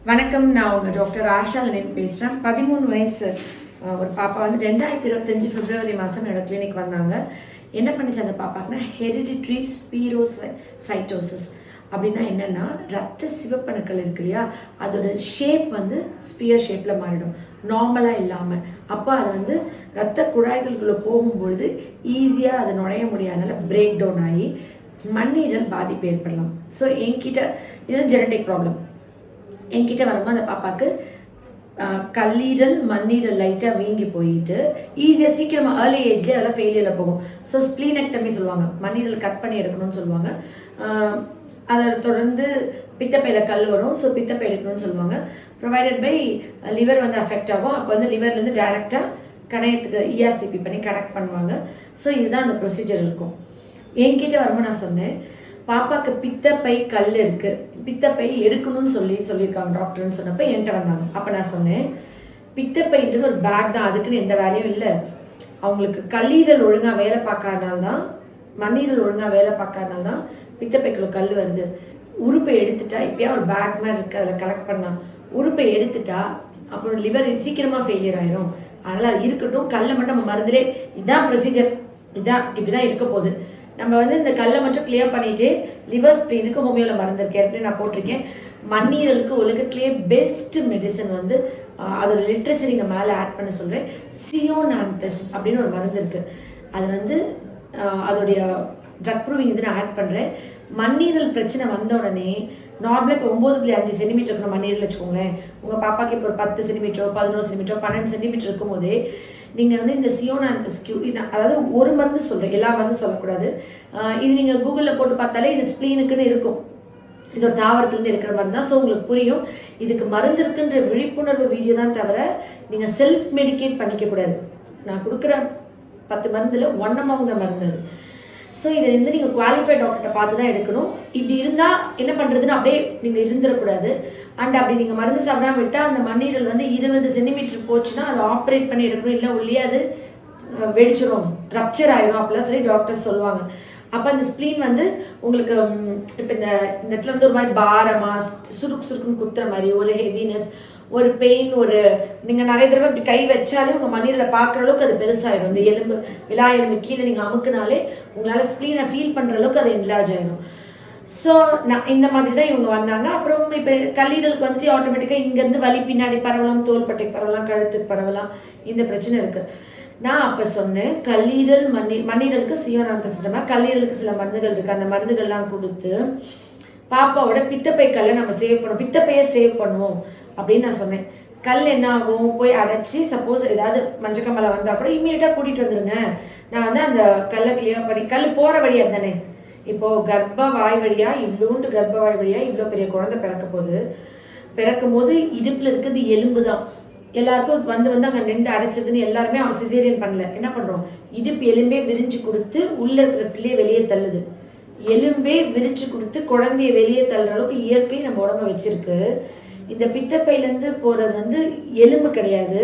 வணக்கம். நான் உங்கள் டாக்டர் ஆஷா லெனின் பேசுகிறேன். 13 வயசு ஒரு பாப்பா வந்து 2025 பிப்ரவரி மாதம் என்னோடய கிளினிக் வந்தாங்க. என்ன பண்ணிச்சு அந்த பாப்பாக்குன்னா ஹெரிடிட்ரி ஸ்பீரோசைட்டோசிஸ் அப்படின்னா என்னென்னா ரத்த சிவப்பணுக்கள் இருக்கு இல்லையா, அதோட ஷேப் வந்து ஸ்பியர் ஷேப்பில் மாறிடும், நார்மலாக இல்லாமல். அப்போ அது வந்து ரத்த குழாய்களுக்குள்ளே போகும்பொழுது ஈஸியாக அது நுழைய முடியாதனால பிரேக் டவுன் ஆகி மண்ணீரல் பாதிப்பு ஏற்படலாம். ஸோ என்கிட்ட இது ஜெனட்டிக் ப்ராப்ளம். என்கிட்ட வரும்போது அந்த பாப்பாவுக்கு கல்லீரல் மண்ணீரல் லைட்டாக வீங்கி போயிட்டு ஈஸியாக சீக்கிரமாக ஏர்லி ஏஜ்லேயே அதெல்லாம் ஃபெயிலியரில் போகும். ஸோ ஸ்ப்ளீனெக்டமி சொல்லுவாங்க, மண்ணீரல் கட் பண்ணி எடுக்கணும்னு சொல்லுவாங்க. அதை தொடர்ந்து பித்தப்பையில் கல் வரும், ஸோ பித்தப்பை எடுக்கணும்னு சொல்லுவாங்க. ப்ரொவைடட் பை லிவர் வந்து அஃபெக்ட் ஆகும். அப்போ வந்து லிவர்லேருந்து டைரெக்டாக கணையத்துக்கு இஆர்சிபி பண்ணி கனெக்ட் பண்ணுவாங்க. ஸோ இதுதான் அந்த ப்ரொசீஜர் இருக்கும். என்கிட்ட வரும்போது நான் சொன்னேன், பாப்பாவுக்கு பித்தப்பை கல் இருக்குது, பித்தப்பை எடுக்கணும்னு சொல்லியிருக்காங்க டாக்டர்னு சொன்னப்போ என்கிட்ட வந்தாங்க. அப்போ நான் சொன்னேன், பித்தப்பைன்றது ஒரு பேக் தான், அதுக்குன்னு எந்த வேலையும் இல்லை. அவங்களுக்கு கல்லீரல் ஒழுங்காக வேலை பார்க்காதனால தான், மண்ணீரல் ஒழுங்காக வேலை பார்க்காதனால தான் பித்தப்பைக்குள்ள கல் வருது. உறுப்பை எடுத்துட்டா இப்போயா ஒரு பேக் மாதிரி இருக்குது, அதில் கலெக்ட் பண்ணலாம். உறுப்பை எடுத்துட்டா அப்புறம் லிவர் சீக்கிரமாக ஃபெயிலியர் ஆயிரும். அதனால் அது இருக்கட்டும், கல்லை மட்டும் நம்ம மருந்துலே இதுதான் ப்ரொசீஜர், இதுதான் இப்படி தான் இருக்க போகுது. நம்ம வந்து இந்த கல்லை மட்டும் கிளியர் பண்ணிட்டு லிவர் ஸ்ப்ளீனுக்கு ஹோமியோவில் மருந்து இருக்கு, ஏற்கனவே நான் போட்டிருக்கேன். மண்ணீரலுக்கு உலகத்திலே பெஸ்ட் மெடிசன் வந்து அதோட லிட்ரேச்சர் இங்கே மேலே ஆட் பண்ண சொல்கிறேன். சியோனாந்தஸ் அப்படின்னு ஒரு மருந்து இருக்குது. அது வந்து அதோடைய ட்ரக் ப்ரூவிங் இது நான் ஆட் பண்ணுறேன். மண்ணீரல் பிரச்சனை வந்த உடனே நார்மலாக இப்போ 9.5 சென்டிமீட்டர் இருக்கணும் மண்ணீரல் வச்சுக்கோங்களேன். உங்கள் பாப்பாக்கு இப்போ ஒரு 10 சென்டிமீட்டரோ 11 சென்டிமீட்டரோ 12 சென்டிமீட்டர் இருக்கும் போதே நீங்கள் வந்து இந்த சியோனாந்தஸ் இது, அதாவது ஒரு மருந்து சொல்கிறேன், எல்லா மருந்து சொல்லக்கூடாது. இது நீங்கள் கூகுளில் போட்டு பார்த்தாலே இது ஸ்ப்ளீனுக்குன்னு இருக்கும். இது ஒரு தாவரத்துலேருந்து இருக்கிற மருந்து தான். ஸோ உங்களுக்கு புரியும் இதுக்கு மருந்து இருக்குன்ற விழிப்புணர்வு வீடியோ தான் தவிர நீங்கள் செல்ஃப் மெடிக்கேட் பண்ணிக்கக்கூடாது. நான் கொடுக்குற 10 மருந்தில் 1 among the மருந்து அது. ஸோ இதை வந்து நீங்கள் குவாலிஃபைட் டாக்டர்கிட்ட பார்த்து தான் எடுக்கணும். இப்படி இருந்தால் என்ன பண்ணுறதுன்னு அப்படியே நீங்கள் இருந்துடக்கூடாது. அண்ட் அப்படி நீங்கள் மருந்து சாப்பிடாம விட்டால் அந்த மண்ணீரல் வந்து 20 சென்டிமீட்டர் போச்சுன்னா அதை ஆப்ரேட் பண்ணி எடுக்கணும், இல்லை உள்ளே அது வெடிச்சிடும், ரப்சர் ஆயிடும் அப்படிலாம் சொல்லி டாக்டர்ஸ் சொல்லுவாங்க. அப்போ அந்த ஸ்ப்ளீன் வந்து உங்களுக்கு இப்போ இந்த இடத்துல வந்து ஒரு மாதிரி பாரமாக சுருக்குன்னு குத்துற மாதிரி ஒரு ஹெவினஸ், ஒரு பெயின், ஒரு நீங்கள் நிறைய தடவை இப்படி கை வச்சாலே உங்கள் மண்ணீரலை பார்க்குற அளவுக்கு அது பெருசாகிடும். இந்த எலும்பு விழா எலும்பு கீழே நீங்கள் அமுக்குனாலே உங்களால் ஸ்ப்ளீனை ஃபீல் பண்ணுற அளவுக்கு அது என்லார்ஜ் ஆகிடும். ஸோ நான் இந்த மாதிரி தான் இவங்க வந்தாங்க. அப்புறம் இப்போ கல்லீரலுக்கு வந்துட்டு ஆட்டோமேட்டிக்காக இங்கேருந்து வலி பின்னாடி பரவலாம், தோள்பட்டைக்கு பரவலாம், கழுத்துக்கு பரவலாம், இந்த பிரச்சனை இருக்குது. நான் அப்போ சொன்னேன் கல்லீரல் மண்ணீரலுக்கு சியோனாந்தஸ், கல்லீரலுக்கு சில மருந்துகள் இருக்குது, அந்த மருந்துகள்லாம் கொடுத்து பாப்பாவோட பித்தப்பை கல்லை நம்ம சேவ் பண்ணுவோம், பித்தப்பையை சேவ் பண்ணுவோம் அப்படின்னு நான் சொன்னேன். கல் என்ன ஆகும், போய் அடைச்சி சப்போஸ் ஏதாவது மஞ்சக்கம்மலை வந்தால் கூட இம்மீடியட்டாக கூட்டிகிட்டு வந்துடுங்க. நான் வந்து அந்த கல்லை கிளியர் பண்ணி, கல் போகிற வழியாக தானே, இப்போது கர்ப்பவாய் வழியாக இவ்வளோண்டு கர்ப்பவாய் வழியாக இவ்வளோ பெரிய குழந்தை பிறக்கும் போது இடுப்பில் இருக்கிறது எலும்பு தான். எல்லாருக்கும் வந்து அங்கே நின்று அடைச்சதுன்னு எல்லாருமே அவன் சிசேரியன் பண்ணல. என்ன பண்ணுறோம், இடுப்பு எலும்பே விரிஞ்சு கொடுத்து உள்ளே இருக்கிற பிள்ளையை வெளியே தள்ளுது. எலும்பே விரிச்சு கொடுத்து குழந்தைய வெளியே தள்ளுற அளவுக்கு இயற்கை நம்ம உடம்பை வச்சிருக்கு. இந்த பித்தப்பையிலேருந்து போகிறது வந்து எலும்பு கிடையாது,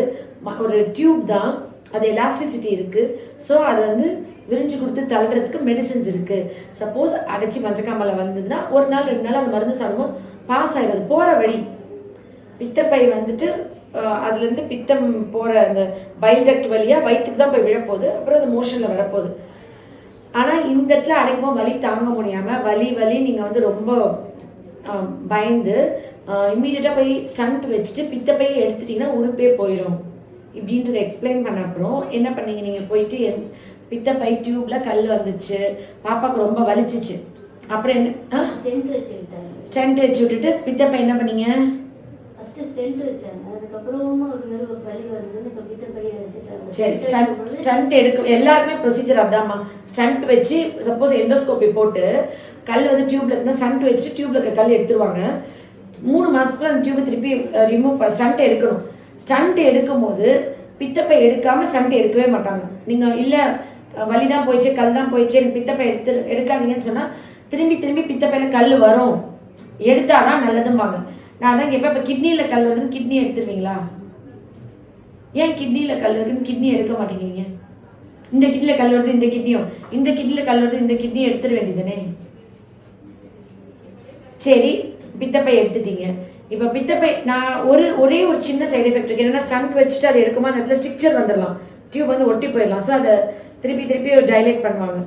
ஒரு டியூப் தான், அது எலாஸ்டிசிட்டி இருக்குது. ஸோ அது வந்து விரிஞ்சு கொடுத்து தள்ளுறதுக்கு மெடிசன்ஸ் இருக்குது. சப்போஸ் அடைச்சி மஞ்சக்காமலை வந்ததுன்னா 1 நாள் 2 நாள் அந்த மருந்து சாப்பிடுவோம், பாஸ் ஆகிடுது. போகிற வழி பித்தப்பை வந்துட்டு அதுலேருந்து பித்தம் போகிற அந்த பைல் டக்ட் வழியாக வயிற்றுக்கு தான் போய் விழப்போகுது, அப்புறம் அது மோஷனில் வரப்போகுது. ஆனால் இந்த இடத்துல அடைக்கும்போது வலி தாங்க முடியாமல் வலி நீங்கள் வந்து ரொம்ப பயந்து இம்மீடியட்டாக போய் ஸ்டண்ட் வச்சுட்டு பித்தப்பையை எடுத்துட்டிங்கன்னா உறுப்பே போயிடும் இப்படின்றத எக்ஸ்பிளைன் பண்ண அப்புறம் என்ன பண்ணீங்க, நீங்கள் போயிட்டு பித்தப்பை டியூப்பில் கல் வந்துச்சு, பாப்பாவுக்கு ரொம்ப வலிச்சிச்சு. அப்புறம் என்ன ஸ்டென்ட் வச்சு விட்டுட்டு பித்தப்பை என்ன பண்ணீங்க, சரி ஸ்டண்ட் எடுக்க எல்லாருமே ப்ரொசீஜர் அதாம்மா. ஸ்டண்ட் வச்சு சப்போஸ் எண்டோஸ்கோப்பி போட்டு கல் வந்து டியூப்ல இருக்குன்னா ஸ்டண்ட் வச்சுட்டு டியூப்ல இருக்க கல் எடுத்துருவாங்க. 3 மாசத்துக்குள்ள அந்த டியூபை திருப்பி ரிமூவ் ஸ்டண்ட் எடுக்கணும். ஸ்டண்ட் எடுக்கும் போது பித்தப்பை எடுக்காம ஸ்டண்ட் எடுக்கவே மாட்டாங்க. நீங்க இல்ல வலி தான் போயிடுச்சு, கல் தான் போயிடுச்சு, எனக்கு பித்தப்பை எடுக்காதீங்கன்னு சொன்னா திரும்பி பித்தப்பையில கல் வரும், எடுத்தாதான் நல்லதும்பாங்க. நான் தான் கேட்பேன், இப்போ கிட்னியில் கல் வருதுன்னு கிட்னி எடுத்துருவீங்களா? ஏன் கிட்னியில் கல் வருதுன்னு கிட்னி எடுக்க மாட்டேங்கிறீங்க? இந்த கிட்னியில் கல் வருது, இந்த கிட்னியில் கல் வருது, இந்த கிட்னியை எடுத்துட வேண்டியதுனே. சரி பித்தப்பை எடுத்துட்டீங்க, இப்போ பித்தப்பை நான் ஒரே ஒரு சின்ன சைடு எஃபெக்ட் இருக்கு. என்னன்னா ஸ்டண்ட் வச்சுட்டு அதை எடுக்குமா அந்த இடத்துல ஸ்டிக்சர் வந்துடலாம், டியூப் வந்து ஒட்டி போயிடலாம். ஸோ அதை திருப்பி டைலேட் பண்ணுவாங்க.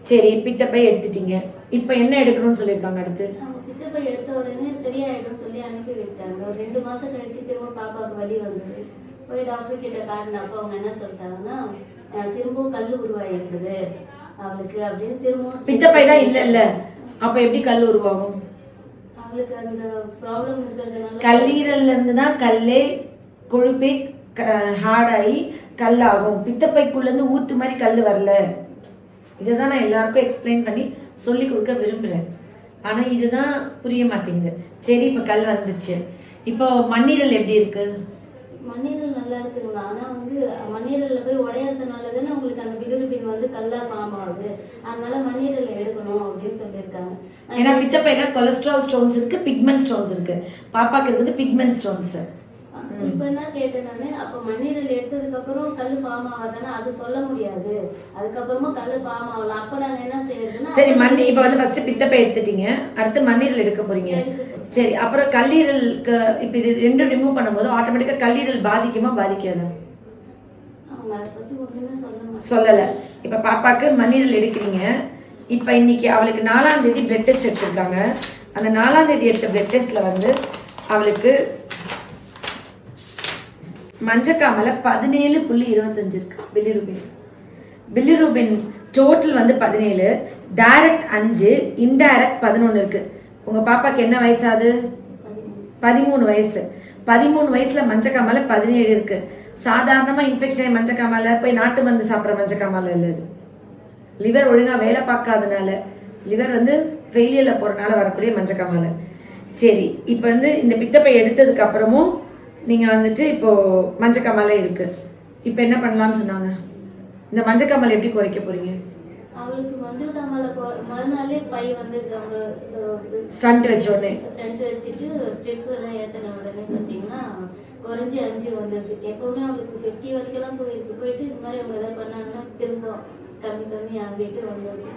சரி, பித்தப்பை எடுத்துட்டீங்க, இப்போ என்ன எடுக்கணும்னு சொல்லியிருக்காங்க அடுத்து? பித்தப்பை எடுத்த உடனே சரியாயிடும் சொல்லி அனுப்பி விட்டாங்க. ஒரு 2 மாசம் கழிச்சு திரும்ப பாப்பாவுக்கு வலி வந்தது. போய் டாக்டர் கிட்ட காட்டினப்போ அவங்க என்ன சொல்லிட்டாங்கன்னா, திரும்பவும் கல் உருவாயிருக்குது அவளுக்கு அப்படின்னு. திரும்பவும் பித்தப்பை தான் இல்ல, அப்ப எப்படி கல் உருவாகும்? அவளுக்கு அந்த ப்ராப்ளம் இருக்கிறதுனால கல்லீரல்ல இருந்து தான் கல்லே கொழுப்பே ஹார்டாகி கல்லாகும். பித்தப்பைக்குள்ள இருந்து ஊத்து மாதிரி கல் வரல. இதை தான் நான் எல்லாருக்கும் எக்ஸ்பிளைன் பண்ணி சொல்லி கொடுக்க விரும்புகிறேன். ஆனால் இதுதான் புரிய மாட்டேங்குது. சரி, இப்போ கல் வந்துச்சு. இப்போ மண்ணீரல் எப்படி இருக்கு? மண்ணீரல் நல்லா இருக்குங்களா? ஆனால் வந்து மண்ணீரல்ல போய் உடையறதுனால தானே உங்களுக்கு அந்த பிலிருபின் வந்து கல்லா ஃபார்ம் ஆகுது. அதனால மண்ணீரல் எடுக்கணும் அப்படின்னு சொல்லியிருக்காங்க. ஏன்னா பித்தப்பையில கொலஸ்ட்ரால் ஸ்டோன்ஸ் இருக்கு, பிக்மெண்ட் ஸ்டோன்ஸ் இருக்கு. பாப்பாக்கு இருக்குது பிக்மெண்ட் ஸ்டோன்ஸ். இப்ப என்ன கேட்டேன் நானு, அப்ப மண்ணீரல் எடுத்ததுக்கு அப்புறம் கல் ஃபார்ம் ஆகாதானே? அது சொல்ல முடியாது. அதுக்கப்புறமா கல் ஃபார்ம் ஆகலாம். அப்ப நாங்க என்ன செய்யறதுன்னா, சரி இப்ப வந்து ஃபர்ஸ்ட் பித்தப்பை எடுத்துட்டீங்க, அடுத்து மண்ணீரல் எடுக்க போறீங்க. சரி, அப்புறம் கல்லீரலுக்கு இப்ப இது ரெண்டும் ரிமூவ் பண்ணும்போது ஆட்டோமேட்டிக்கா கல்லீரல் பாதிக்குமா பாதிக்காதா? அவங்க அதை பத்தி ஒண்ணுமே சொல்லல. இப்ப பாப்பாக்கு மண்ணீரல் எடுக்கிறீங்க. இப்ப இன்னைக்கு அவளுக்கு 4ஆம் தேதி பிளட் டெஸ்ட் எடுத்திருக்காங்க. அந்த 4ஆம் தேதி எடுத்த பிளட் டெஸ்ட்ல வந்து அவளுக்கு மஞ்சக்காமல 17.25 இருக்கு பிலிரூபின். பிலிரூபின் டோட்டல் வந்து 17, டைரக்ட் 5, இன்டைரக்ட் 11 இருக்கு. உங்க பாப்பாக்கு என்ன வயசாது? 13 வயசு. 13 வயசுல மஞ்சக்காமல 17 இருக்கு. சாதாரணமா இன்ஃபெக்ஷன் ஆகி மஞ்சக்காமல போய் நாட்டு மருந்து சாப்பிட்ற மஞ்சக்காமல இல்லை. இது லிவர் ஒழுங்கா வேலை பார்க்காதனால, லிவர் வந்து ஃபெயிலியர்ல போறதுனால வரக்கூடிய மஞ்சக்காமல. சரி, இப்போ வந்து இந்த பித்தப்பை எடுத்ததுக்கு அப்புறமும் நீங்க வந்துட்டு இப்போ மஞ்சக்காமலை இருக்கு. இப்போ என்ன பண்ணலாம்னு சொன்னாங்க? இந்த மஞ்சக்காமலை எப்படி குறைக்க போறீங்க? அவளுக்கு மஞ்சள் காமலை மறுநாளே பை வந்து அவங்க ஸ்டண்ட் வச்ச உடனே வச்சுட்டு ஸ்டெப்ஸ் எல்லாம் ஏற்றின உடனே பார்த்தீங்கன்னா குறைஞ்சி 5 வந்துடுது. எப்பவுமே அவளுக்கு 50 வரைக்கும் போயிட்டு இது மாதிரி அவங்க எதாவது பண்ணாங்கன்னா திரும்ப கம்மி ஆகிட்டு வந்துடுது.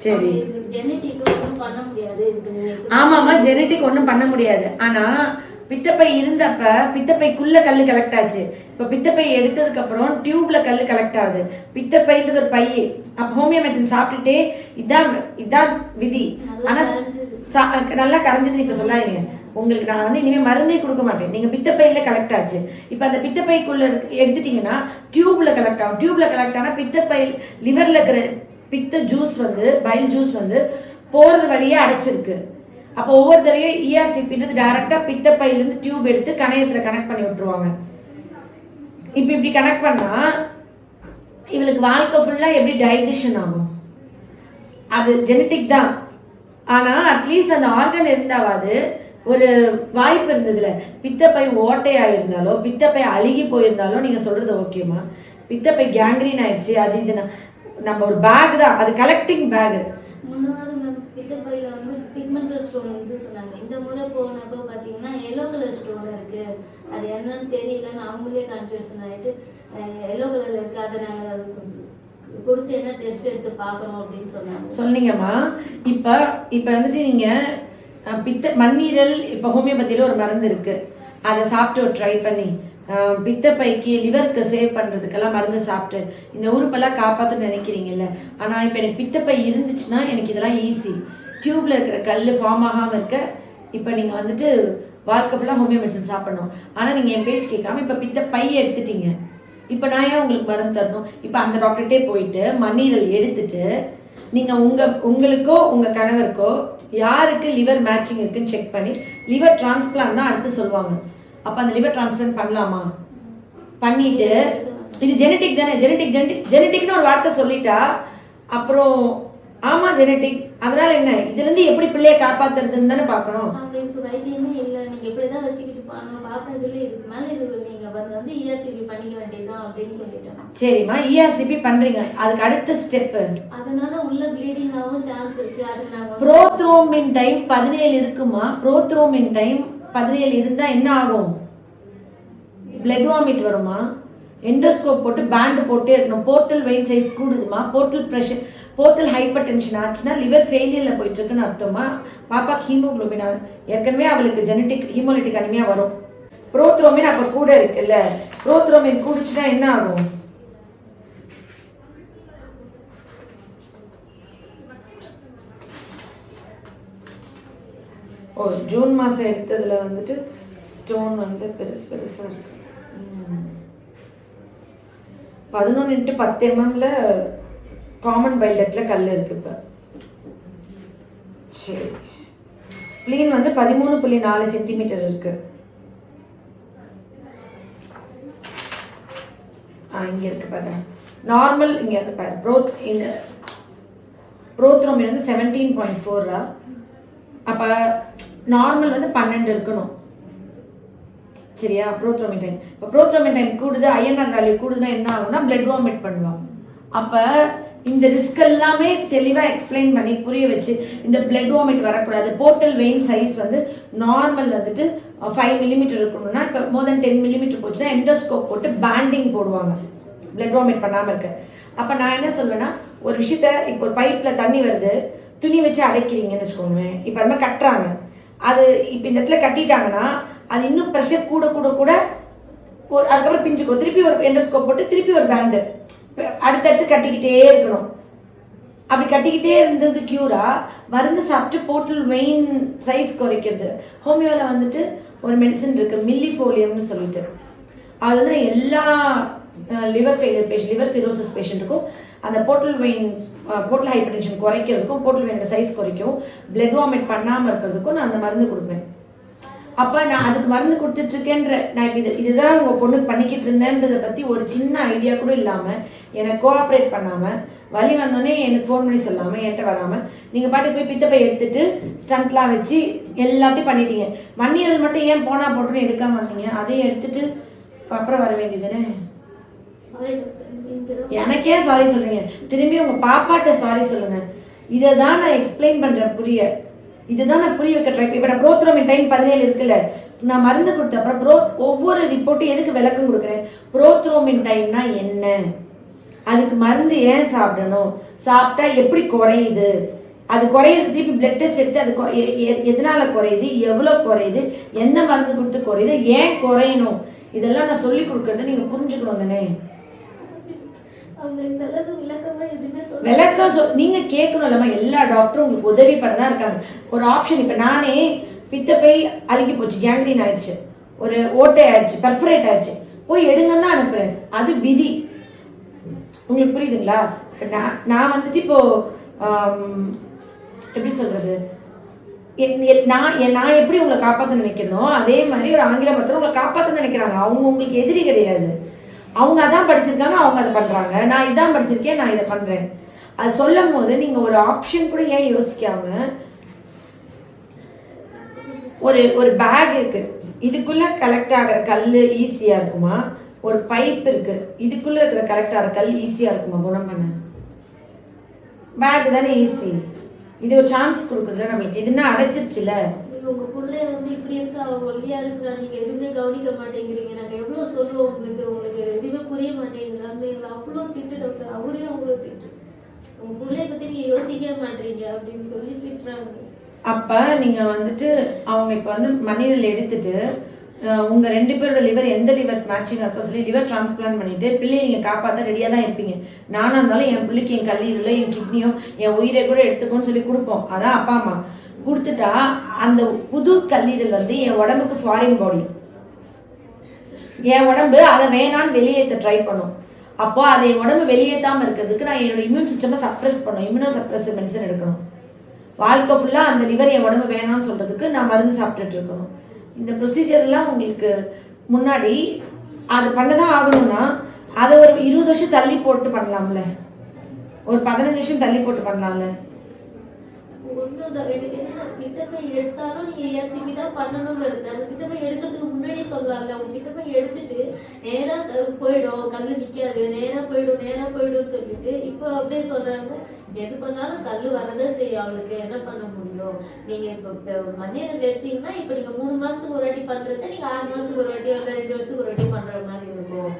சரி, ஜெனட்டிக் ஒன்றும் பண்ண முடியாது. ஆமாமா, ஜெனட்டிக் ஒன்றும் பண்ண முடியாது. ஆனா பித்தப்பை இருந்தப்ப பித்தப்பைக்குள்ள கல் கலெக்ட் ஆச்சு. இப்போ பித்தப்பை எடுத்ததுக்கு அப்புறம் டியூப்ல கல் கலெக்ட் ஆகுது. பித்தப்பைன்றது ஒரு பை. அப்போ ஹோமியோ மெடிசன் சாப்பிட்டுட்டே இதான் விதி. ஆனா நல்லா கரைஞ்சதுன்னு இப்ப சொல்லாதீங்க. உங்களுக்கு நான் வந்து இனிமேல் மருந்தே கொடுக்க மாட்டேன். நீங்க பித்தப்பையில கலெக்ட் ஆச்சு. இப்போ அந்த பித்தப்பைக்குள்ள எடுத்துட்டீங்கன்னா டியூப்ல கலெக்ட் ஆகும். டியூப்ல கலெக்ட் ஆனா பித்தப்பை லிவர்ல இருக்கிற பித்த ஜூஸ் வந்து பைல் ஜூஸ் வந்து போறது வழியே அடைச்சிருக்கு. அப்போ ஒவ்வொரு தடவையும் இஆர்சிபின்றது டைரக்டா பித்தப்பையிலேருந்து டியூப் எடுத்து கணையத்தில் கனெக்ட் பண்ணி விட்டுருவாங்க. இப்போ இப்படி கனெக்ட் பண்ணா இவளுக்கு வாழ்க்கை ஃபுல்லாக எப்படி டைஜஷன் ஆகும்? அது ஜெனட்டிக் தான். ஆனால் அட்லீஸ்ட் அந்த ஆர்கன் இருந்தாவது ஒரு வாய்ப்பு இருந்ததுல. பித்தப்பை ஓட்டையாயிருந்தாலோ பித்தப்பை அழுகி போயிருந்தாலும் நீங்கள் சொல்றது ஓகேமா? பித்தப்பை கேங்க்ரீன் ஆயிடுச்சு, அது இது நம்ம ஒரு பேக் தான், அது கலெக்டிங் பேக். முன்னாடி பித்தப்பையில வந்து பிக்மெண்டல் ஸ்டோன் வந்து சொன்னாங்க. இந்த முறை போனப்போ பார்த்தீங்கன்னா எல்லோ கலர் ஸ்டோன் இருக்கு. அது என்னன்னு தெரியலன்னு அவங்களே கன்ஃபியூஷன் ஆகிட்டு எல்லோ கலர்ல இருக்கு, அதை நாங்கள் கொடுத்து என்ன டெஸ்ட் எடுத்து பார்க்குறோம் அப்படின்னு சொன்னாங்க. சொன்னீங்கம்மா. இப்போ வந்துட்டு நீங்கள் மண்ணீரல் இப்போ ஹோமியோபதியில் ஒரு மருந்து இருக்கு, அதை சாப்பிட்டு ட்ரை பண்ணி பித்தப்பைக்கு லிவருக்கு சேவ் பண்ணுறதுக்கெல்லாம் மருந்து சாப்பிட்டு இந்த உறுப்பெல்லாம் காப்பாற்றணும்னு நினைக்கிறீங்கல்ல. ஆனால் இப்போ எனக்கு பித்தப்பை இருந்துச்சுன்னா எனக்கு இதெல்லாம் ஈஸி. டியூப்ல இருக்கிற கல் ஃபார்ம் ஆகாமல் இருக்க இப்போ நீங்கள் வந்துட்டு வாழ்க்கை ஃபுல்லாக ஹோமியோ மெடிசன் சாப்பிடணும். ஆனால் நீங்கள் என் பேச்சு கேட்காம இப்போ பித்தப்பை எடுத்துட்டீங்க. இப்போ நான் ஏன் உங்களுக்கு மருந்து தரணும்? இப்போ அந்த டாக்டர்கிட்டே போயிட்டு மண்ணீரல் எடுத்துட்டு நீங்கள் உங்களுக்கோ உங்கள் கணவருக்கோ யாருக்கு லிவர் மேட்சிங் இருக்குன்னு செக் பண்ணி லிவர் டிரான்ஸ்பிளான்ட் தான் அடுத்து சொல்லுவாங்க. அப்போ அந்த லிவர் டிரான்ஸ்பிளான்ட் பண்ணலாமா? பண்ணிட்டு இது ஜெனட்டிக் தானே, ஜெனட்டிக்னு ஒரு வார்த்தை சொல்லிட்டா அப்புறம் ஆமா ஜெனட்டிக், அதனால என்ன, இதுல இருந்து எப்படி பிள்ளைய காப்பாத்துறதுன்னு தானே பார்க்கணும். அவங்க இதுக்கு வைத்தியமே இல்ல, நீங்க இப்படிதான் வச்சுக்கிட்டு பாப்பதுல இதுக்கு மேல இது நீங்க வந்து இஆர்சிபி பண்ணிக்க வேண்டியதுதான் அப்படின்னு சொல்லிட்டாங்க. சரிம்மா, இஆர்சிபி பண்றீங்க, அதுக்கு அடுத்த ஸ்டெப் அதனால உள்ள ப்ளீடிங் ஆகும் சான்ஸ் இருக்கு. அதுக்கு நாங்க ப்ரோத்ரோம்பின் டைம் 17 இருக்குமா? ப்ரோத்ரோம்பின் டைம் 17 இருந்தா என்ன ஆகும்? பிளட் வாமிட் வருமா? எண்டோஸ்கோப் போட்டு பேண்டு போட்டே இருக்கணும். போர்ட்டல் வெயின் சைஸ் கூடுதுமா, portal pressure, portal hypertension ஆச்சுன்னா லிவர் ஃபெயிலியரில் போயிட்டு இருக்குன்னு அர்த்தமா. பாப்பாக்கு ஹீமோக்ளோபின் ஏற்கனவே அவளுக்கு ஜெனட்டிக் ஹீமோலிட்டிக் அனிமியா வரும். ப்ரோத்ரோமின் அப்போ கூட இருக்குல்ல, ப்ரோத்ரோமின் கூடுச்சுன்னா என்ன ஆகும்? ஓ, ஜூன் மாதம் எடுத்ததில் வந்துட்டு ஸ்டோன் வந்து பெருசாக இருக்கு. 11x10 mm காமன் பைலட்டில் கல் இருக்கு. இப்போ சரி, ஸ்ப்ளீன் வந்து 13.4 சென்டிமீட்டர் இருக்கு. இங்கே இருக்கு பாரு, நார்மல். இங்கே வந்து பாரு, இந்த ப்ரோத்ரோமின் வந்து 17.4. அப்போ நார்மல் வந்து 12 இருக்கணும். சரியா? ப்ரோத்ரோமின் டைம், இப்போ ப்ரோத்ரோமின் டைம் கூடுது, ஐஎன்ஆர் வேல்யூ கூடுதுன்னா என்ன ஆகும்னா பிளட் வாமிட் பண்ணுவாங்க. அப்போ இந்த ரிஸ்க் எல்லாமே தெளிவாக எக்ஸ்பிளைன் பண்ணி புரிய வச்சு இந்த பிளட் வாமிட் வரக்கூடாது. போர்ட்டல் வெயின் சைஸ் வந்து நார்மல் வந்துட்டு 5 mm இருக்கணும்னா, இப்போ மோர் தென் 10 mm போச்சுன்னா எண்டோஸ்கோப் போட்டு பேண்டிங் போடுவாங்க பிளட் வாமிட் பண்ணாமல் இருக்க. அப்போ நான் என்ன சொல்வேன்னா, ஒரு விஷயத்த இப்போ ஒரு பைப்பில் தண்ணி வருது, துணி வச்சு அடைக்கிறீங்கன்னு வச்சுக்கோங்களேன். இப்போ அது மாதிரி கட்டுறாங்க, அது இப்போ இந்த இடத்துல கட்டிட்டாங்கன்னா அது இன்னும் ப்ரெஷர் கூட கூட கூட ஒரு அதுக்கப்புறம் பிஞ்சுக்கோ. திருப்பி ஒரு எண்டோஸ்கோப் போட்டு திருப்பி ஒரு பேண்டு அடுத்தடுத்து கட்டிக்கிட்டே இருக்கணும். அப்படி கட்டிக்கிட்டே இருந்தது க்யூரா. மருந்து சாப்பிட்டு போர்ட்டல் வெயின் சைஸ் குறைக்கிறது. ஹோமியோவில் வந்துட்டு ஒரு மெடிசன் இருக்குது, மில்லிஃபோலியம்னு சொல்லிட்டு. அது வந்து எல்லா liver failure patient, liver cirrhosis பேஷண்ட்டுக்கும் அந்த போர்ட்டல் ஹைப்பர் டென்ஷன் குறைக்கிறதுக்கும், போர்ட்டல் வெயினோட சைஸ் குறைக்கும், பிளட் வாமிட் பண்ணாமல் இருக்கிறதுக்கும் நான் அந்த மருந்து கொடுப்பேன். அப்போ நான் அதுக்கு மருந்து கொடுத்துட்ருக்கேன்ற, நான் இப்போ இதுதான் உங்கள் பொண்ணுக்கு பண்ணிக்கிட்டு இருந்தேன்றதை பற்றி ஒரு சின்ன ஐடியா கூட இல்லாமல், எனக்கு கோஆப்ரேட் பண்ணாமல், வலி வந்தோடனே எனக்கு ஃபோன் பண்ணி சொல்லாமல், என்கிட்ட வராமல், நீங்கள் பாட்டு போய் பித்தப்பை எடுத்துகிட்டு ஸ்டண்ட்லாம் வச்சு எல்லாத்தையும் பண்ணிட்டீங்க. மண்ணீரல் மட்டும் ஏன் போனால் போட்டுன்னு எடுக்காமல் வந்தீங்க? அதையும் எடுத்துகிட்டு அப்புறம் வர வேண்டியதுன்னு. எனக்கே சாரி சொல்றீங்க, திரும்பி உங்க பாப்பாட்ட சாரி சொல்லுங்க. இதை தான் நான் எக்ஸ்பிளைன் பண்றேன், புரிய இதுதான் நான் புரிய வைக்க ட்ரை. இப்போ நான் ப்ரோத்ரோமின் டைம் 17 இருக்குல்ல, நான் மருந்து கொடுத்த அப்புறம் ஒவ்வொரு ரிப்போர்ட்டும் எதுக்கு விளக்கம் கொடுக்குறேன். ப்ரோத்ரோமின் டைம்னா என்ன, அதுக்கு மருந்து ஏன் சாப்பிடணும், சாப்பிட்டா எப்படி குறையுது, அது குறையிறது, திருப்பி பிளட் டெஸ்ட் எடுத்து அது எதனால குறையுது, எவ்வளோ குறையுது, எந்த மருந்து கொடுத்து குறையுது, ஏன் குறையணும், இதெல்லாம் நான் சொல்லி கொடுக்கறது நீங்க புரிஞ்சுக்கணும் தானே. விளக்கம் நீங்க கேட்கணும் இல்லம்மா. எல்லா டாக்டரும் உங்களுக்கு உதவி பண்ணதான் இருக்காங்க. ஒரு ஆப்ஷன், இப்ப நானே பித்தப்பை அழுகி போச்சு, கேங்க்ரீன் ஆயிடுச்சு, ஒரு ஓட்டை ஆயிடுச்சு, பெர்ஃபரேட் ஆயிடுச்சு, போய் எடுங்கன்னு தான் அனுப்புறேன். அது விதி. உங்களுக்கு புரியுதுங்களா? நான் வந்துட்டு இப்போ எப்படி சொல்றது, நான் எப்படி உங்களை காப்பாற்ற நினைக்கணும், அதே மாதிரி ஒரு ஆங்கில மருத்துவர் உங்களை காப்பாற்ற நினைக்கிறாங்க. அவங்க உங்களுக்கு எதிரி கிடையாது. அவங்க அதான் படிச்சிருக்காங்க, அவங்க அதை பண்றாங்க. நான் இதான் படிச்சிருக்கேன், நான் இதை பண்றேன். அது சொல்லும் போது நீங்க ஒரு ஆப்ஷன் கூட ஏன் யோசிக்காம, ஒரு பேக் இருக்கு, இதுக்குள்ள கலெக்ட் ஆகிற கல் ஈஸியா இருக்குமா, ஒரு பைப் இருக்கு, இதுக்குள்ள இருக்கிற கலெக்ட் ஆகிற கல் ஈஸியா இருக்குமா குணம் பண்ண? பேக் தானே ஈஸி. இது ஒரு சான்ஸ் கொடுக்குதுல நம்மளுக்கு. இதுன்னா அடைச்சிருச்சுல. உங்க பிள்ளை வந்து இப்படி இருக்கு, அவ ஒல்லியா இருக்கிறா, நீங்க எதுவுமே கவனிக்க மாட்டேங்கிறீங்க, நாங்க எவ்வளவு சொல்லுவோம் உங்களுக்கு எதுவுமே புரிய மாட்டேங்குது அப்படின்னு அவ்வளோ திட்டு டாக்டர். அவரே அவ்வளோ திட்டு, உங்க பிள்ளைய பத்தி நீங்க யோசிக்க மாட்டீங்க அப்படின்னு சொல்லி திட்டுறாங்க. அப்ப நீங்க வந்துட்டு அவங்க இப்ப வந்து மண்ணீரல் எடுத்துட்டு உங்க 2 பேரோட லிவர் எந்த லிவர் மேட்சிங் இருக்கோ சொல்லி லிவர் டிரான்ஸ்பிளான்ட் பண்ணிட்டு பிள்ளையை நீங்க காப்பாற்ற ரெடியா தான் இருப்பீங்க. நானா இருந்தாலும் என் பிள்ளைக்கு என் கல்லீரலோ என் கிட்னியோ என் உயிரை கூட எடுத்துக்கோன்னு சொல்லி கொடுப்போம். அதான் அப்பா அம்மா கொடுத்துட்டா அந்த புது கல்லீரல் வந்து என் உடம்புக்கு ஃபாரின் பாடி, என் உடம்பு அதை வேணான்னு வெளியேற்ற ட்ரை பண்ணும். அப்போ அதை என் உடம்பு வெளியேற்றாமல் இருக்கிறதுக்கு நான் என்னோட இம்யூன் சிஸ்டமை சப்ரெஸ் பண்ணணும், இம்யூனோ சப்ரெசிவ் மெடிசன் எடுக்கணும். வாழ்க்கை ஃபுல்லாக அந்த லிவர் என் உடம்பு வேணான்னு சொல்கிறதுக்கு நான் மருந்து சாப்பிட்டுட்டு இருக்கணும். இந்த ப்ரொசீஜர்லாம் உங்களுக்கு முன்னாடி அது பண்ணதான் ஆகணும்னா அதை ஒரு 20 வருஷம் தள்ளி போட்டு பண்ணலாம்ல, ஒரு 15 வருஷம் தள்ளி போட்டு பண்ணலாம்ல. பித்தப்பை எடுத்தாலும் நீங்க ஏசிபி தான் பண்ணணும்னு இருக்கு. அந்த பித்தப்பை எடுக்கிறதுக்கு முன்னாடியே சொல்லலாம்ல. உங்க பித்தப்பை எடுத்துட்டு நேரா போயிடும், கல்லு நிக்காது, நேரா போயிடும் சொல்லிட்டு இப்போ அப்படியே சொல்றாங்க எது பண்ணாலும் கல்லு வரதான் செய்யும். அவளுக்கு என்ன பண்ண முடியும்? நீங்க இப்ப மண்ணீரல் எடுத்தீங்கன்னா இப்ப நீங்க 3 மாசத்துக்கு ஒரு வாட்டி பண்றத நீங்க 6 மாசத்துக்கு ஒரு வாட்டி இல்லை 2 வருஷத்துக்கு ஒரு வாட்டி பண்ற மாதிரி இருக்கும்.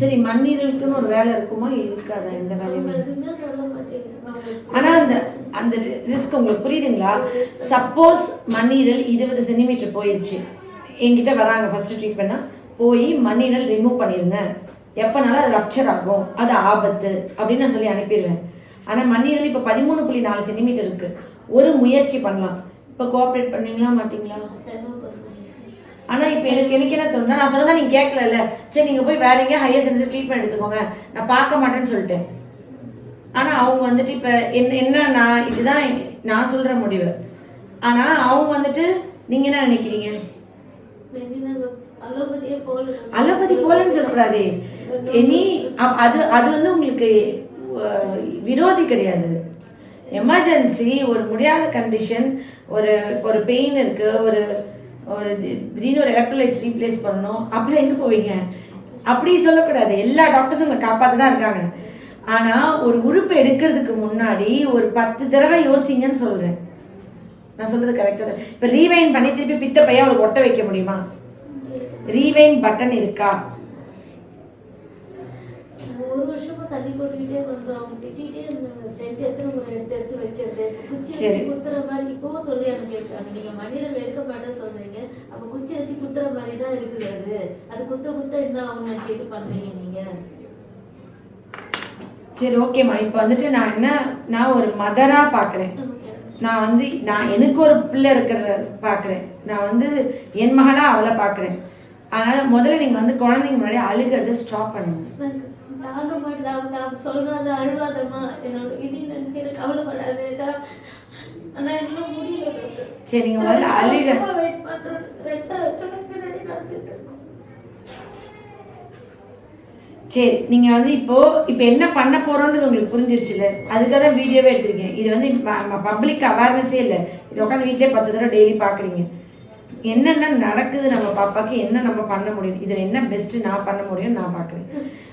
சரி, மண்ணீரலுக்குன்னு ஒரு வேலை இருக்குமா, இருக்காதா? எந்த வேலையுமே? எதுவுமே சொல்ல மாட்டேங்கிறாங்க. ஆனா அந்த அந்த ரிஸ்க் உங்களுக்கு புரியுதுங்களா? சப்போஸ் மண்ணீரல் 20 சென்டிமீட்டர் போயிருச்சு, என்கிட்ட வராங்க ஃபர்ஸ்ட் ட்ரீட்மெண்ட்னா, போய் மண்ணீரல் ரிமூவ் பண்ணிடுங்க, எப்போனாலும் அது ரப்சர் ஆகும், அது ஆபத்து அப்படின்னு நான் சொல்லி அனுப்பிடுவேன். ஆனால் மண்ணீரல் இப்போ 13.4 சென்டிமீட்டர் இருக்கு. ஒரு முயற்சி பண்ணலாம். இப்போ கோஆப்ரேட் பண்ணுவீங்களா மாட்டீங்களா? ஆனால் இப்போ எனக்கு என்ன தோணுன்னா, நான் சொன்னதான் நீங்கள் கேட்கல. சரி, நீங்கள் போய் வேற எங்கேயா ஹையர் சென்சிட்டிவ் ட்ரீட்மெண்ட் எடுத்துக்கோங்க, நான் பார்க்க மாட்டேன்னு சொல்லிட்டேன். ஆனால் அவங்க வந்துட்டு இப்போ என்ன நான் இதுதான் நான் சொல்கிற முடிவு. ஆனால் அவங்க வந்துட்டு நீங்கள் என்ன நினைக்கிறீங்க? அலோபதி போலன்னு சொல்லக்கூடாது. அது அது வந்து உங்களுக்கு விரோதி கிடையாது. எமர்ஜென்சி, ஒரு முடியாத கண்டிஷன், ஒரு பெயின் இருக்கு, ஒரு திடீர்னு ஒரு எலக்ட்ரோலைட்ஸ் ரீப்ளேஸ் பண்ணணும், அப்படி எங்கே போவீங்க? அப்படி சொல்லக்கூடாது. எல்லா டாக்டர்ஸும் உங்களை காப்பாற்ற தான் இருக்காங்க. ஆனால் ஒரு உறுப்பு எடுக்கிறதுக்கு முன்னாடி ஒரு 10 தடவை யோசிங்கன்னு சொல்கிறேன். நான் சொல்றது கரெக்டாக தான். இப்போ ரீவைன் பண்ணி திருப்பி பித்த பையன் அவளுக்கு ஒட்ட வைக்க முடியுமா? ரீவைன் பட்டன் இருக்கா? ஒரு வருஷமா தள்ளி போட்டுக்கிட்டே வந்தோம். அவங்க திட்டிகிட்டே இருந்தாங்க, ஸ்டென்ட் எடுத்து வைக்கிறது, குச்சி வச்சு குத்துற மாதிரி. இப்போவும் சொல்லி அனுப்பியிருக்காங்க, நீங்கள் மண்ணீரல் எடுக்க மாட்டேன்னு சொல்றீங்க, அப்போ குச்சி வச்சு குத்துற மாதிரி தான் இருக்குது. அது குத்த என்ன அவங்க நினச்சிட்டு பண்ணுறீங்க நீங்கள்? சரி, ஓகேம்மா. இப்போ வந்துட்டு நான் ஒரு மதராக பார்க்குறேன். நான் எனக்கு ஒரு பிள்ளை இருக்கிற பார்க்குறேன். நான் என் மகளாக அவளை பார்க்குறேன். அதனால் முதல்ல நீங்கள் குழந்தைங்க முன்னாடி அழுகிறத ஸ்டாப் பண்ணுங்க. தாங்க மாட்டேன் சொல்றாங்க, அழுவாதம்மா, என்னோட விதி நினைச்சு கவலைப்படாது. ஆனா என்ன முடியல. சரி, நீங்க முதல்ல அழுக. வெயிட் பண்றேன். 2 வருஷத்துக்கு முன்னாடி நடந்துட்டு. சரி, நீங்க இப்போ என்ன பண்ண போறோம்ன்றது உங்களுக்கு புரிஞ்சிருச்சுல? அதுக்காக தான் வீடியோவே எடுத்திருக்கேன். இது பப்ளிக் அவேர்னஸே இல்லை. இது உட்காந்து வீட்டிலே 10 தடவை டெய்லி பாக்குறீங்க. என்னென்ன நடக்குது நம்ம பாப்பாக்கு, என்ன நம்ம பண்ண முடியும், இதில் என்ன பெஸ்ட்டு நான் பண்ண முடியும்னு நான் பார்க்குறேன்.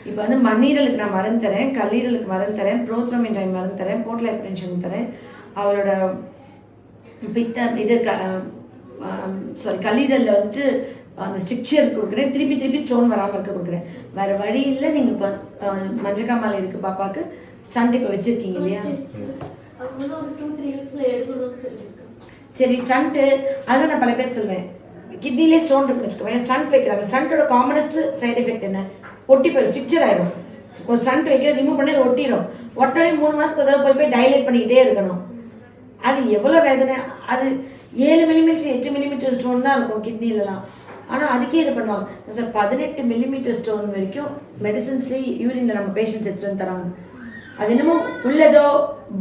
இப்போ மண்ணீரலுக்கு நான் மருந்து தரேன், கல்லீரலுக்கு மருந்து தரேன், ப்ரோத்ரோமின்டைன் மருந்து தரேன், போர்ட்டல் ஹைப்பர்டென்ஷன் தரேன், அவளோட கல்லீரலில் அந்த ஸ்ட்ரிக்சர் கொடுக்குறேன், திருப்பி ஸ்டோன் வராமல் இருக்க கொடுக்குறேன். வேறு வழி இல்லை. நீங்கள் இப்போ மஞ்சக்காமலை இருக்குது பாப்பாவுக்கு, ஸ்டண்ட் இப்போ வச்சுருக்கீங்க இல்லையா? சரி, ஸ்டண்ட்டு அதுதான் நான் பல பேர் சொல்வேன். கிட்னிலே ஸ்டோன் இருக்குன்னு வச்சுக்கோங்க, ஸ்டண்ட் வைக்கிறாங்க. ஸ்டண்ட்டோட காமனஸ்ட் சைடு எஃபெக்ட் என்ன? ஒட்டி போயிடும், ஸ்ட்ரிக்சர் ஆகிடும். ஒரு ஸ்டண்ட் வைக்கிற ரிமூவ் பண்ணி ஒட்டிடும். ஒட்டனே 3 மாதத்துக்கு ஒரு தடவை போய் டைலேட் பண்ணிக்கிட்டே இருக்கணும். அது எவ்வளோ வேதனை. அது 7 மில்லிமீட்டர் 8 மில்லிமீட்டர் ஸ்டோன் தான் இருக்கும் கிட்னிலலாம். ஆனால் அதுக்கே இது பண்ணுவாங்க. 18 மில்லிமீட்டர் ஸ்டோன் வரைக்கும் மெடிசன்ஸ்லேயே யூரினில் நம்ம பேஷண்ட்ஸ் எடுத்துகிட்டு வந்து தராங்க. அது என்னமோ உள்ளதோ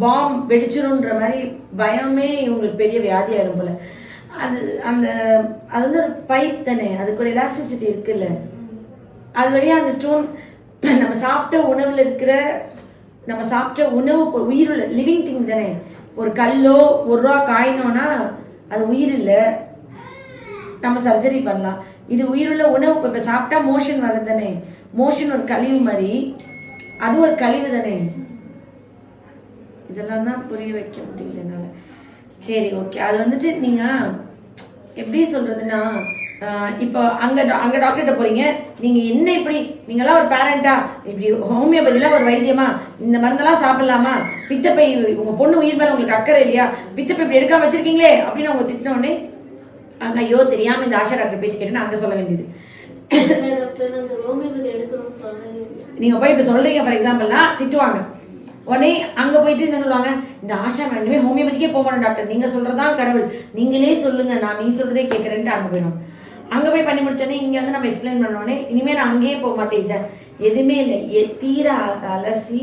பாம் வெடிச்சிரும்ன்ற மாதிரி பயமே இவங்களுக்கு பெரிய வியாதி ஆயிரும் போல. அது ஒரு பைப் தானே, அதுக்கு ஒரு எலாஸ்டிசிட்டி இருக்குல்ல. அது வழியாக அந்த ஸ்டோன் நம்ம சாப்பிட்ட உணவில் இருக்கிற, நம்ம சாப்பிட்ட உணவு உயிருள்ள லிவிங் திங் தானே. ஒரு கல்லோ 1 ரூபா காயினோன்னா அது உயிர் இல்லை, நம்ம சர்ஜரி பண்ணலாம். இது உயிருள்ள உணவு. இப்போ சாப்பிட்டா மோஷன் வர்றது தானே, மோஷன் ஒரு கழிவு மாதிரி, அது ஒரு கழிவு தானே. இதெல்லாம் தான் புரிய வைக்க முடியல என்னால். சரி, ஓகே. அது நீங்கள் எப்படி சொல்கிறதுன்னா, இப்போ அங்கே டாக்டர்கிட்ட போகிறீங்க, நீங்கள் என்ன இப்படி, நீங்களாம் ஒரு பேரண்டா, இப்படி ஹோமியோபதிலாம் ஒரு வைத்தியமா, இந்த மருந்தெல்லாம் சாப்பிட்லாமா, பித்தப்பை உங்கள் பொண்ணு உயிர் மேலே உங்களுக்கு அக்கறை இல்லையா, பித்தப்பை இப்படி எடுக்காம வச்சிருக்கீங்களே அப்படின்னு அவங்க திட்டினோடனே அங்கே ஐயோ தெரியாமல் இந்த ஆஷா டாக்டர் பேச்சு கேட்டுன்னு அங்கே சொல்ல வேண்டியது. நீங்கள் போய் இப்போ சொல்கிறீங்க ஃபார் எக்ஸாம்பிள்னா திட்டுவாங்க. உடனே அங்கே போயிட்டு என்ன சொல்லுவாங்க, இந்த ஆஷா இனிமேல் ஹோமியோபதிக்கே போக மாட்டேன் டாக்டர், நீங்கள் சொல்கிறதான் கடவுள், நீங்களே சொல்லுங்கள், நான் நீங்கள் சொல்கிறதே கேட்குறேன்ட்டு அங்கே போயிடும். அங்கே போய் பண்ணி முடிச்சோடனே இங்கே நம்ம எக்ஸ்பிளைன் பண்ணோடனே இனிமேல் நான் அங்கேயே போக மாட்டேன், இதை எதுவுமே இல்லை, தீர அலசி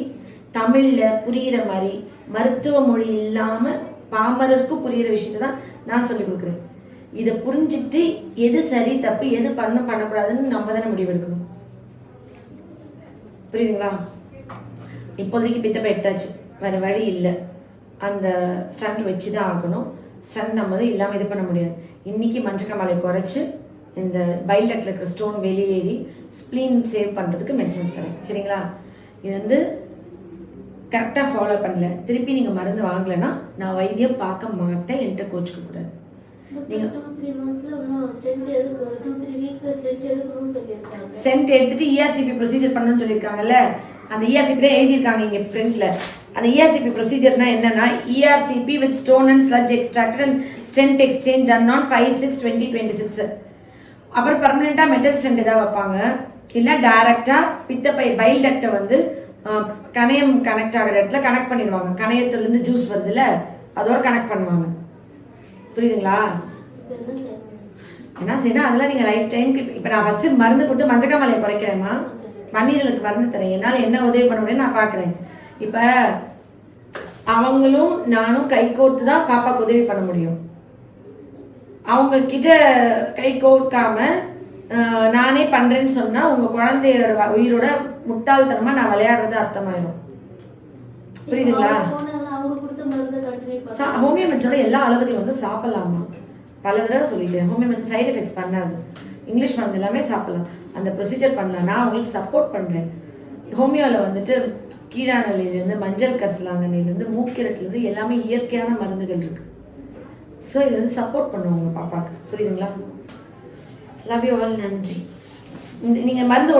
தமிழில் புரிகிற மாதிரி மருத்துவ மொழி இல்லாமல் பாமரருக்கு புரிகிற விஷயத்தை தான் நான் சொல்லிக் கொடுக்குறேன். இதை புரிஞ்சுட்டு எது சரி தப்பு, எது பண்ணக்கூடாதுன்னு நம்ம தானே முடிவெடுக்கணும். புரியுதுங்களா? இப்போதைக்கு பித்தப்பை எடுத்தாச்சு, வேறு வழி இல்லை, அந்த ஸ்டண்ட் வச்சு தான் ஆகணும். ஸ்டண்ட் நம்ம இல்லாமல் இது பண்ண முடியாது. இன்றைக்கி மஞ்சக்காமலை குறைச்சி இந்த பைல் டக்டில் இருக்கிற ஸ்டோன் வெளியேறி ஸ்ப்ளீன் சேவ் பண்ணுறதுக்கு மெடிசன்ஸ் தரேன். சரிங்களா? இது கரெக்டாக ஃபாலோ பண்ணல, திருப்பி நீங்கள் மருந்து வாங்கலைன்னா நான் வைத்தியம் பார்க்க மாட்டேன், என்கிட்ட கோச்சிக்க கூடாது. நீங்கள் 2-3 மந்த்ல இன்னும் ஸ்டென்ட் எடுக்கணும், 2-3 வீக்ஸில் ஸ்டென்ட் எடுக்கணும் எடுக்கணும்னு சொல்லியிருக்காங்க. ஸ்டென்ட் எடுத்துட்டு இஆர்சிபி ப்ரொசீஜர் பண்ணணும்னு சொல்லியிருக்காங்கல்ல, அந்த இஆர்சிபி தான் எழுதியிருக்காங்க இங்கே ஃப்ரண்ட்ல. அந்த இஆர்சிபி ப்ரொசீஜர்னா என்னன்னா, ERCP with stone and sludge extracted and stent exchange done on 5/6/2026. அப்புறம் பர்மனெண்ட்டாக மெட்டல் ஸ்டென்ட் ஏதாவது வைப்பாங்க, இல்லை டைரக்டாக பித்தப்பை பைல் டக்டை வந்து கணையம் கனெக்ட் ஆகிற இடத்துல கனெக்ட் பண்ணிடுவாங்க. கணையத்துலேருந்து ஜூஸ் வருதுல்ல, அதோட கனெக்ட் பண்ணுவாங்க. புரியுதுங்களா? என்ன செய்யணும் அதெல்லாம் நீங்கள் லைஃப் டைமுக்கு. இப்போ நான் ஃபஸ்ட்டு மருந்து கொடுத்து மஞ்சக்காமலையை குறைக்கிறேம்மா, மண்ணீரலுக்கு மருந்து தரேன், என்னால் என்ன உதவி பண்ண முடியும்னு நான் பார்க்குறேன். இப்போ அவங்களும் நானும் கை கோர்த்து தான் பாப்பாவுக்கு உதவி பண்ண முடியும். அவங்க கிட்ட கை கோர்க்காம நானே பண்ணுறேன்னு சொன்னால் உங்கள் குழந்தையோட உயிரோட முட்டாள்தனமாக நான் விளையாடுறது அர்த்தமாயிடும். புரியுதுங்களா? ஹோமியோ மெடிசனோட எல்லா அளவுதையும் வந்து சாப்பிட்லாமா, பல தடவை சொல்லிட்டேன். ஹோமியோ மெடிசன் சைடு எஃபெக்ட்ஸ் பண்ணாது. இங்கிலீஷ் மருந்து எல்லாமே சாப்பிட்லாம், அந்த ப்ரொசீஜர் பண்ணலாம். நான் உங்களுக்கு சப்போர்ட் பண்ணுறேன். ஹோமியோவில் வந்துட்டு கீழாநெல்லிலேருந்து மஞ்சள் கரிசலாங்கண்ணிலேருந்து மூக்கிரட்டுலேருந்து எல்லாமே இயற்கையான மருந்துகள் இருக்குது. ஸோ இது வந்து சப்போர்ட் பண்ணுவோம் உங்கள் பாப்பாவுக்கு. புரியுதுங்களா? Love you all. நன்றி. நீங்கள் மருந்து